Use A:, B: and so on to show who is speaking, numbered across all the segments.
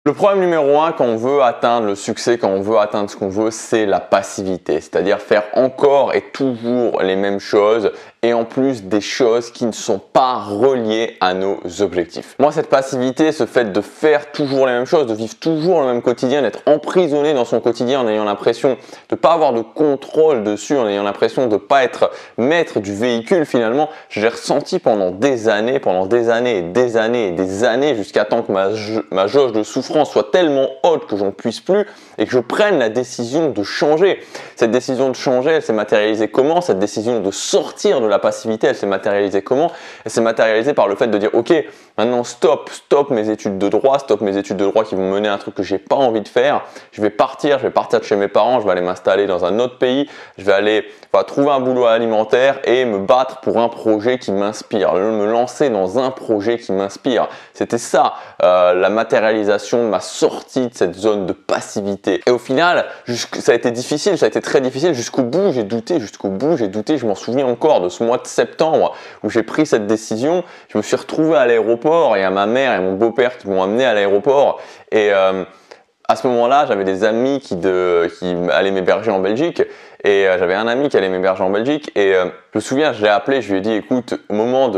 A: Le problème numéro 1 quand on veut atteindre le succès, quand on veut atteindre ce qu'on veut, c'est la passivité. C'est-à-dire faire encore et toujours les mêmes choses et en plus des choses qui ne sont pas reliées à nos objectifs. Moi, cette passivité, ce fait de faire toujours les mêmes choses, de vivre toujours le même quotidien, d'être emprisonné dans son quotidien en ayant l'impression de ne pas avoir de contrôle dessus, en ayant l'impression de ne pas être maître du véhicule finalement, j'ai ressenti pendant des années et des années jusqu'à temps que ma jauge de souffrance soit tellement haute que j'en puisse plus et que je prenne la décision de changer. Cette décision de changer, elle s'est matérialisée comment? Cette décision de sortir de la passivité, elle s'est matérialisée comment? Elle s'est matérialisée par le fait de dire ok, maintenant stop mes études de droit, stop mes études de droit qui vont mener à un truc que j'ai pas envie de faire. Je vais partir de chez mes parents, je vais aller m'installer dans un autre pays, je vais aller trouver un boulot alimentaire et me battre pour un projet qui m'inspire, me lancer dans un projet qui m'inspire. C'était ça la matérialisation de ma sortie de cette zone de passivité. Et au final, ça a été difficile, ça a été très difficile. Jusqu'au bout, j'ai douté. Je m'en souviens encore de ce mois de septembre où j'ai pris cette décision. Je me suis retrouvé à l'aéroport et à ma mère et mon beau-père qui m'ont amené à l'aéroport. Et à ce moment-là, j'avais des amis qui allaient m'héberger en Belgique. Et j'avais un ami qui allait m'héberger en Belgique et je me souviens, je l'ai appelé, je lui ai dit écoute, au moment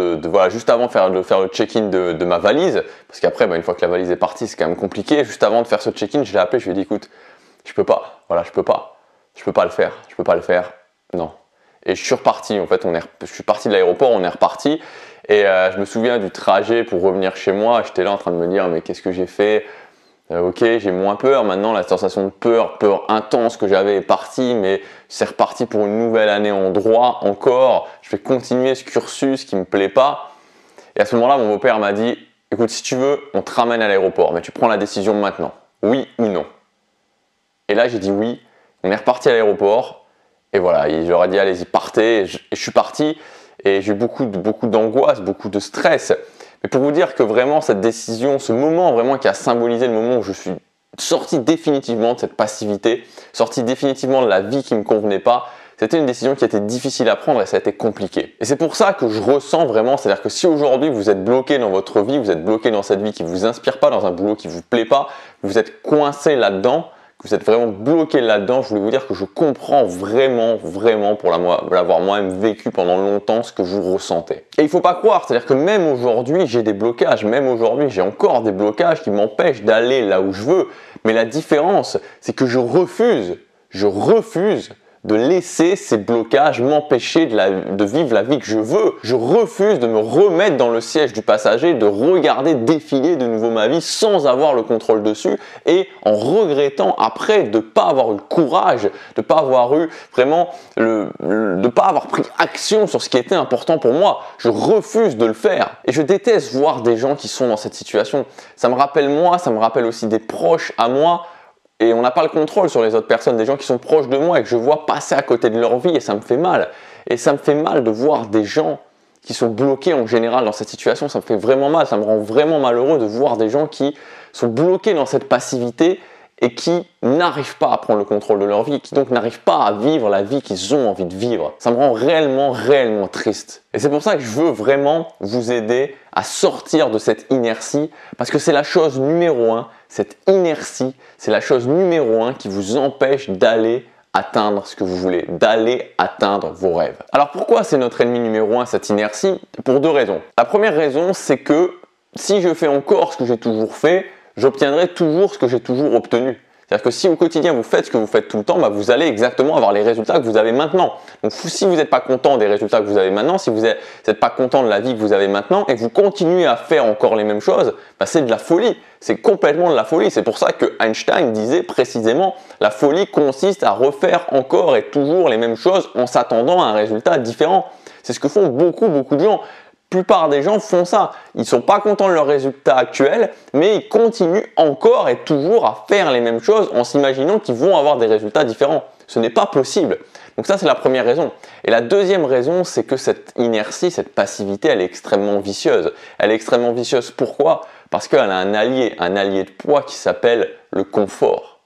A: juste avant de faire le check-in de ma valise, parce qu'après une fois que la valise est partie c'est quand même compliqué, juste avant de faire ce check-in, je l'ai appelé, je lui ai dit écoute, je peux pas le faire, non. Et je suis reparti, en fait, je suis parti de l'aéroport, on est reparti et je me souviens du trajet pour revenir chez moi, j'étais là en train de me dire mais qu'est-ce que j'ai fait? Ok, j'ai moins peur, maintenant la sensation de peur intense que j'avais est partie, mais c'est reparti pour une nouvelle année en droit encore, je vais continuer ce cursus qui me plaît pas. Et à ce moment-là, mon beau-père m'a dit, écoute, si tu veux, on te ramène à l'aéroport, mais tu prends la décision maintenant, oui ou non. Et là, j'ai dit oui, on est reparti à l'aéroport, et voilà, j'aurais dit allez-y, partez, et je suis parti, et j'ai eu beaucoup d'angoisse, beaucoup de stress. Mais pour vous dire que vraiment cette décision, ce moment vraiment qui a symbolisé le moment où je suis sorti définitivement de cette passivité, sorti définitivement de la vie qui ne me convenait pas, c'était une décision qui était difficile à prendre et ça a été compliqué. Et c'est pour ça que je ressens vraiment, c'est-à-dire que si aujourd'hui vous êtes bloqué dans votre vie, vous êtes bloqué dans cette vie qui ne vous inspire pas, dans un boulot qui ne vous plaît pas, vous êtes coincé là-dedans, que vous êtes vraiment bloqué là-dedans, je voulais vous dire que je comprends vraiment pour l'avoir moi-même vécu pendant longtemps ce que vous ressentez. Et il ne faut pas croire, c'est-à-dire que même aujourd'hui j'ai des blocages, même aujourd'hui j'ai encore des blocages qui m'empêchent d'aller là où je veux, mais la différence c'est que je refuse de laisser ces blocages m'empêcher de vivre la vie que je veux. Je refuse de me remettre dans le siège du passager, de regarder défiler de nouveau ma vie sans avoir le contrôle dessus et en regrettant après de ne pas avoir eu le courage, de ne pas avoir eu vraiment de pas avoir pris action sur ce qui était important pour moi. Je refuse de le faire et je déteste voir des gens qui sont dans cette situation. Ça me rappelle moi, ça me rappelle aussi des proches à moi. Et on n'a pas le contrôle sur les autres personnes, des gens qui sont proches de moi et que je vois passer à côté de leur vie et ça me fait mal. Et ça me fait mal de voir des gens qui sont bloqués en général dans cette situation, ça me fait vraiment mal, ça me rend vraiment malheureux de voir des gens qui sont bloqués dans cette passivité et qui n'arrivent pas à prendre le contrôle de leur vie, qui donc n'arrivent pas à vivre la vie qu'ils ont envie de vivre. Ça me rend réellement triste. Et c'est pour ça que je veux vraiment vous aider à sortir de cette inertie, parce que c'est la chose numéro 1, cette inertie, c'est la chose numéro 1 qui vous empêche d'aller atteindre ce que vous voulez, d'aller atteindre vos rêves. Alors pourquoi c'est notre ennemi numéro 1 cette inertie? Pour deux raisons. La première raison, c'est que si je fais encore ce que j'ai toujours fait, j'obtiendrai toujours ce que j'ai toujours obtenu. C'est-à-dire que si au quotidien vous faites ce que vous faites tout le temps, vous allez exactement avoir les résultats que vous avez maintenant. Donc si vous n'êtes pas content des résultats que vous avez maintenant, si vous n'êtes pas content de la vie que vous avez maintenant et que vous continuez à faire encore les mêmes choses, c'est de la folie. C'est complètement de la folie. C'est pour ça que Einstein disait précisément la folie consiste à refaire encore et toujours les mêmes choses en s'attendant à un résultat différent. C'est ce que font beaucoup de gens. La plupart des gens font ça. Ils ne sont pas contents de leur résultat actuel, mais ils continuent encore et toujours à faire les mêmes choses en s'imaginant qu'ils vont avoir des résultats différents. Ce n'est pas possible. Donc ça, c'est la première raison. Et la deuxième raison, c'est que cette inertie, cette passivité, elle est extrêmement vicieuse. Elle est extrêmement vicieuse. Pourquoi? Parce qu'elle a un allié de poids qui s'appelle le confort.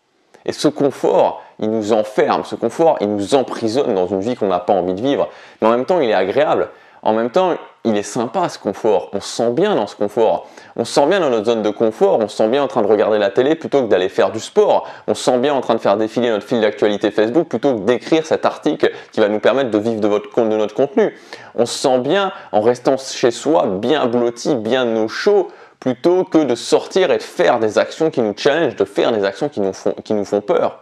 A: Et ce confort, il nous enferme. Ce confort, il nous emprisonne dans une vie qu'on n'a pas envie de vivre. Mais en même temps, il est agréable. En même temps, il est sympa ce confort, on se sent bien dans ce confort. On se sent bien dans notre zone de confort, on se sent bien en train de regarder la télé plutôt que d'aller faire du sport. On se sent bien en train de faire défiler notre fil d'actualité Facebook plutôt que d'écrire cet article qui va nous permettre de vivre de notre contenu. On se sent bien en restant chez soi, bien blotti, bien au chaud, plutôt que de sortir et de faire des actions qui nous challengent, de faire des actions qui nous font peur.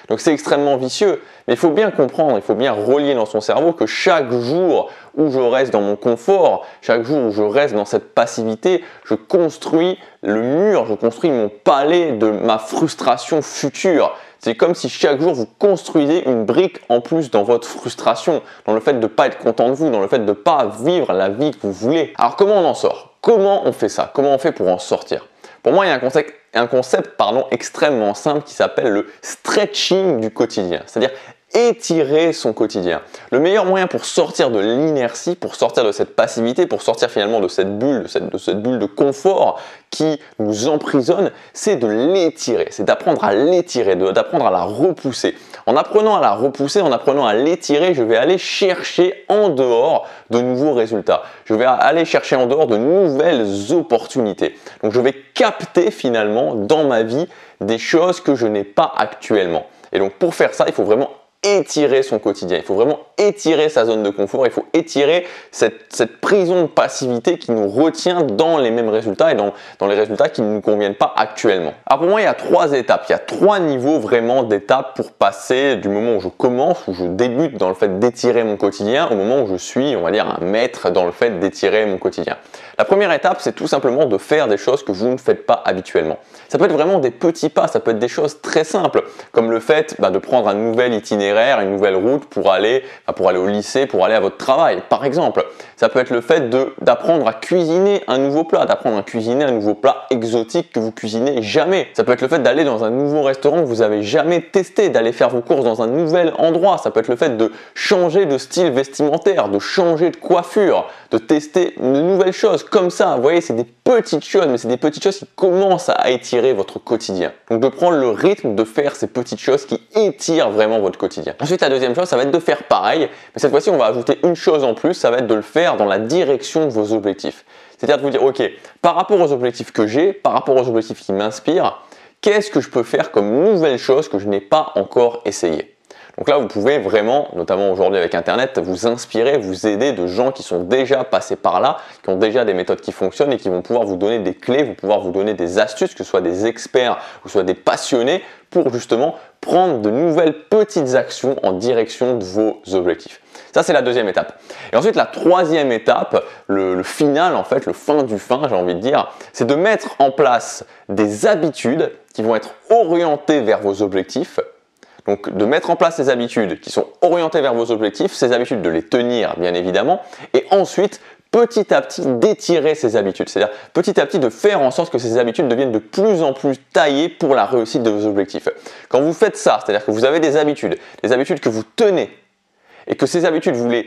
A: Donc c'est extrêmement vicieux, mais il faut bien comprendre, il faut bien relier dans son cerveau que chaque jour où je reste dans mon confort, chaque jour où je reste dans cette passivité, je construis le mur, je construis mon palais de ma frustration future. C'est comme si chaque jour vous construisez une brique en plus dans votre frustration, dans le fait de ne pas être content de vous, dans le fait de ne pas vivre la vie que vous voulez. Alors comment on en sort? Comment on fait ça? Comment on fait pour en sortir? Pour moi, il y a un concept extrêmement simple qui s'appelle le stretching du quotidien, c'est-à-dire étirer son quotidien. Le meilleur moyen pour sortir de l'inertie, pour sortir de cette passivité, pour sortir finalement de cette bulle, de cette bulle de confort qui nous emprisonne, c'est de l'étirer, c'est d'apprendre à l'étirer, d'apprendre à la repousser. En apprenant à la repousser, en apprenant à l'étirer, je vais aller chercher en dehors de nouveaux résultats. Je vais aller chercher en dehors de nouvelles opportunités. Donc je vais capter finalement dans ma vie des choses que je n'ai pas actuellement. Et donc pour faire ça, il faut vraiment étirer son quotidien, il faut vraiment étirer sa zone de confort, il faut étirer cette prison de passivité qui nous retient dans les mêmes résultats et dans les résultats qui ne nous conviennent pas actuellement. Alors pour moi, il y a 3 étapes, il y a 3 niveaux vraiment d'étapes pour passer du moment où je commence, où je débute dans le fait d'étirer mon quotidien, au moment où je suis, on va dire, un maître dans le fait d'étirer mon quotidien. La première étape, c'est tout simplement de faire des choses que vous ne faites pas habituellement. Ça peut être vraiment des petits pas, ça peut être des choses très simples, comme le fait de prendre un nouvel itinéraire, une nouvelle route pour aller au lycée, pour aller à votre travail, par exemple. Ça peut être le fait d'apprendre à cuisiner un nouveau plat, d'apprendre à cuisiner un nouveau plat exotique que vous cuisinez jamais. Ça peut être le fait d'aller dans un nouveau restaurant que vous avez jamais testé, d'aller faire vos courses dans un nouvel endroit. Ça peut être le fait de changer de style vestimentaire, de changer de coiffure, de tester de nouvelles choses comme ça. Vous voyez, c'est des petites choses, mais c'est des petites choses qui commencent à étirer votre quotidien. Donc de prendre le rythme de faire ces petites choses qui étirent vraiment votre quotidien. Ensuite, la deuxième chose, ça va être de faire pareil, mais cette fois-ci, on va ajouter une chose en plus, ça va être de le faire dans la direction de vos objectifs. C'est-à-dire de vous dire, ok, par rapport aux objectifs que j'ai, par rapport aux objectifs qui m'inspirent, qu'est-ce que je peux faire comme nouvelle chose que je n'ai pas encore essayé? Donc là, vous pouvez vraiment, notamment aujourd'hui avec Internet, vous inspirer, vous aider de gens qui sont déjà passés par là, qui ont déjà des méthodes qui fonctionnent et qui vont pouvoir vous donner des clés, pouvoir vous donner des astuces, que ce soit des experts ou soit des passionnés, pour justement prendre de nouvelles petites actions en direction de vos objectifs. Ça, c'est la deuxième étape. Et ensuite, la troisième étape, le final, en fait, le fin du fin, j'ai envie de dire, c'est de mettre en place des habitudes qui vont être orientées vers vos objectifs. Donc, de mettre en place ces habitudes qui sont orientées vers vos objectifs, ces habitudes de les tenir, bien évidemment, et ensuite, petit à petit, d'étirer ces habitudes. C'est-à-dire, petit à petit, de faire en sorte que ces habitudes deviennent de plus en plus taillées pour la réussite de vos objectifs. Quand vous faites ça, c'est-à-dire que vous avez des habitudes que vous tenez, et que ces habitudes, vous les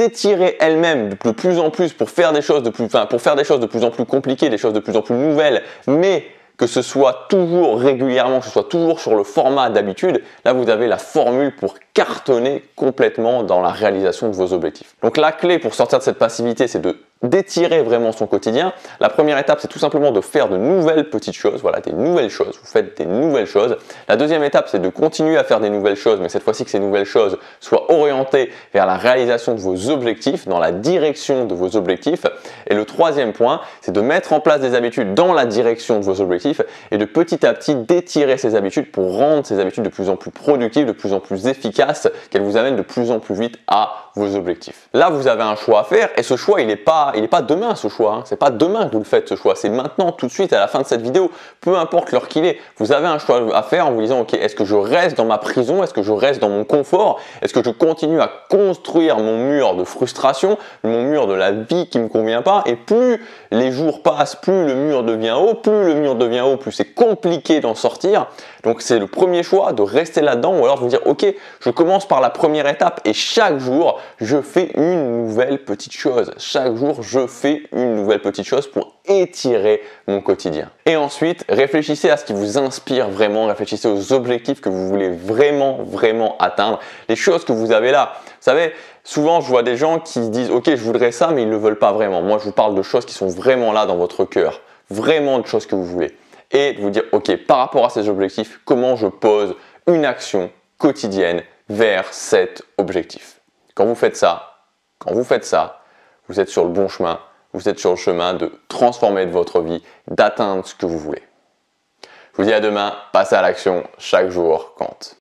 A: étirez elles-mêmes de plus en plus pour faire des choses de plus en plus compliquées, des choses de plus en plus nouvelles, mais que ce soit toujours régulièrement, que ce soit toujours sur le format d'habitude, là vous avez la formule pour cartonner complètement dans la réalisation de vos objectifs. Donc la clé pour sortir de cette passivité, c'est d'étirer vraiment son quotidien. La première étape, c'est tout simplement de faire de nouvelles petites choses, voilà, des nouvelles choses, vous faites des nouvelles choses. La deuxième étape, c'est de continuer à faire des nouvelles choses, mais cette fois-ci que ces nouvelles choses soient orientées vers la réalisation de vos objectifs, dans la direction de vos objectifs. Et le troisième point, c'est de mettre en place des habitudes dans la direction de vos objectifs et de petit à petit d'étirer ces habitudes pour rendre ces habitudes de plus en plus productives, de plus en plus efficaces, qu'elles vous amènent de plus en plus vite à vos objectifs. Là, vous avez un choix à faire et ce choix, il n'est pas demain ce choix. Hein. C'est pas demain que vous le faites ce choix. C'est maintenant, tout de suite, à la fin de cette vidéo. Peu importe l'heure qu'il est, vous avez un choix à faire en vous disant, ok, est-ce que je reste dans ma prison? Est-ce que je reste dans mon confort? Est-ce que je continue à construire mon mur de frustration, mon mur de la vie qui ne me convient pas? Et plus les jours passent, plus le mur devient haut, plus c'est compliqué d'en sortir. Donc c'est le premier choix de rester là-dedans ou alors de vous dire, ok, je commence par la première étape et chaque jour, je fais une nouvelle petite chose. Chaque jour, je fais une nouvelle petite chose pour étirer mon quotidien. Et ensuite, réfléchissez à ce qui vous inspire vraiment, réfléchissez aux objectifs que vous voulez vraiment atteindre, les choses que vous avez là. Vous savez, souvent je vois des gens qui disent « Ok, je voudrais ça, mais ils ne le veulent pas vraiment ». Moi, je vous parle de choses qui sont vraiment là dans votre cœur, vraiment de choses que vous voulez. Et de vous dire « Ok, par rapport à ces objectifs, comment je pose une action quotidienne vers cet objectif ». Quand vous faites ça, vous êtes sur le bon chemin, vous êtes sur le chemin de transformer votre vie, d'atteindre ce que vous voulez. Je vous dis à demain, passez à l'action, chaque jour compte.